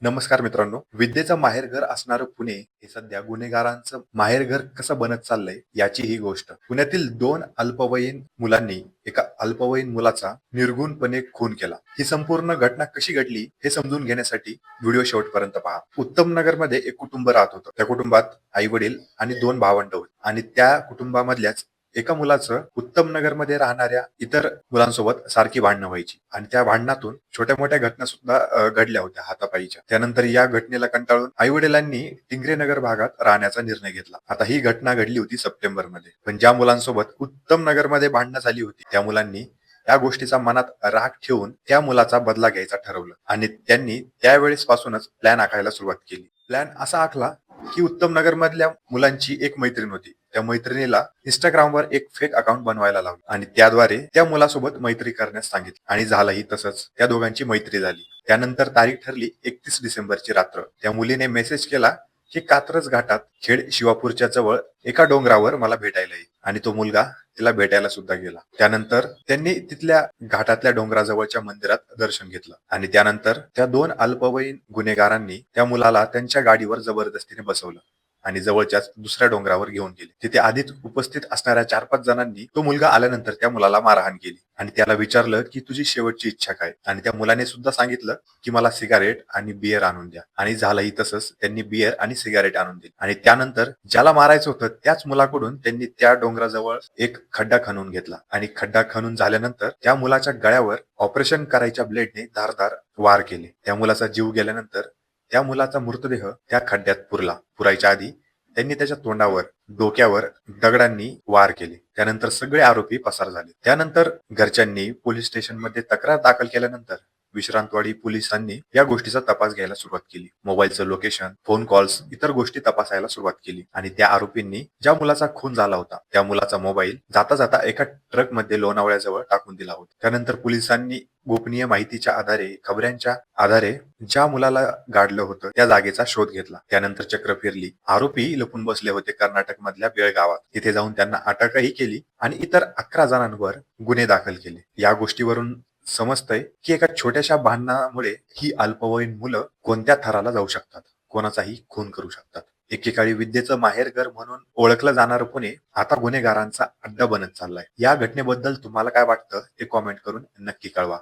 नमस्कार मित्रांनो. विद्येचं माहेरघर असणारं पुणे हे सध्या गुन्हेगारांचं माहेरघर कसं बनत चाललंय याची ही गोष्ट. पुण्यातील दोन अल्पवयीन मुलांनी एका अल्पवयीन मुलाचा निर्घृणपणे खून केला. ही संपूर्ण घटना कशी घडली हे समजून घेण्यासाठी व्हिडिओ शेवटपर्यंत पहा. उत्तम नगरमध्ये एक कुटुंब राहत होतं. त्या कुटुंबात आई वडील आणि दोन भावंड होती आणि त्या कुटुंबामधल्याच एका मुलाचं उत्तम नगरमध्ये राहणाऱ्या इतर मुलांसोबत सारखी भांडणं व्हायची आणि त्या भांडणातून छोट्या मोठ्या घटना सुद्धा घडल्या होत्या हातापायीच्या. त्यानंतर या घटनेला कंटाळून आई वडिलांनी टिंगरेनगर भागात राहण्याचा निर्णय घेतला. आता ही घटना घडली होती सप्टेंबरमध्ये. पण ज्या मुलांसोबत उत्तम नगरमध्ये भांडणं झाली होती त्या मुलांनी या गोष्टीचा मनात राग ठेवून त्या मुलाचा बदला घ्यायचा ठरवलं आणि त्यांनी त्यावेळेस पासूनच प्लॅन आखायला सुरुवात केली. प्लॅन असा आखला की उत्तम नगर मधल्या मुलांची एक मैत्रीण होती. त्या मैत्रिणीला इंस्टाग्रामवर एक फेक अकाउंट बनवायला लावलं आणि त्याद्वारे त्या मुलासोबत मैत्री करण्यास सांगितलं आणि झालंही तसंच. त्या दोघांची मैत्री झाली. त्यानंतर तारीख ठरली 31 डिसेंबरची रात्र. त्या मुलीने मेसेज केला की कात्रज घाटात खेड शिवापूरच्या जवळ एका डोंगरावर मला भेटायला येईल आणि तो मुलगा तिला भेटायला सुद्धा गेला. त्यानंतर त्यांनी तिथल्या घाटातल्या डोंगराजवळच्या मंदिरात दर्शन घेतलं आणि त्यानंतर त्या दोन अल्पवयीन गुन्हेगारांनी त्या मुलाला त्यांच्या गाडीवर जबरदस्तीने बसवलं आणि जवळच्याच दुसऱ्या डोंगरावर घेऊन गेले. तिथे आधीच उपस्थित असणाऱ्या 4-5 जणांनी तो मुलगा आल्यानंतर त्या मुलाला मारहाण केली आणि त्याला विचारलं की तुझी शेवटची इच्छा काय, आणि त्या मुलाने सुद्धा सांगितलं की मला सिगारेट आणि बियर आणून द्या आणि झालंही तसंच. त्यांनी बियर आणि सिगारेट आणून दिली आणि त्यानंतर ज्याला मारायचं होतं त्याच मुलाकडून त्यांनी त्या डोंगराजवळ एक खड्डा खणून घेतला आणि खड्डा खणून झाल्यानंतर त्या मुलाच्या गळ्यावर ऑपरेशन करायच्या ब्लेडने धारदार वार केले. त्या मुलाचा जीव गेल्यानंतर त्या मुलाचा मृतदेह त्या खड्ड्यात पुरायच्या आधी त्यांनी त्याच्या तोंडावर, डोक्यावर दगडांनी वार केले. त्यानंतर सगळे आरोपी पसार झाले. त्यानंतर घरच्यांनी पोलीस स्टेशनमध्ये तक्रार दाखल केल्यानंतर विश्रांतवाडी पोलिसांनी या गोष्टीचा तपास घ्यायला सुरुवात केली. मोबाईलचं लोकेशन, फोन कॉल्स, इतर गोष्टी तपासायला सुरुवात केली आणि त्या आरोपींनी ज्या मुलाचा खून झाला होता त्या मुलाचा मोबाईल जाता जाता एका ट्रक मध्ये लोणावळ्याजवळ टाकून दिला होता. त्यानंतर पोलिसांनी गोपनीय माहितीच्या आधारे, खबऱ्यांच्या आधारे ज्या मुलाला गाडलं होतं त्या जागेचा शोध घेतला. त्यानंतर चक्र फिरली. आरोपी लपून बसले होते कर्नाटक मधल्या बेळगावात. तिथे जाऊन त्यांना अटकही केली आणि इतर 11 जणांवर गुन्हे दाखल केले. या गोष्टीवरून समजतंय की एका छोट्याशा भांडणामुळे ही अल्पवयीन मुलं कोणत्या थराला जाऊ शकतात, कोणाचाही खून करू शकतात. एकेकाळी विद्येचं माहेरघर म्हणून ओळखलं जाणारं पुणे आता गुन्हेगारांचा अड्डा बनत चाललाय. या घटनेबद्दल तुम्हाला काय वाटतं ते कॉमेंट करून नक्की कळवा.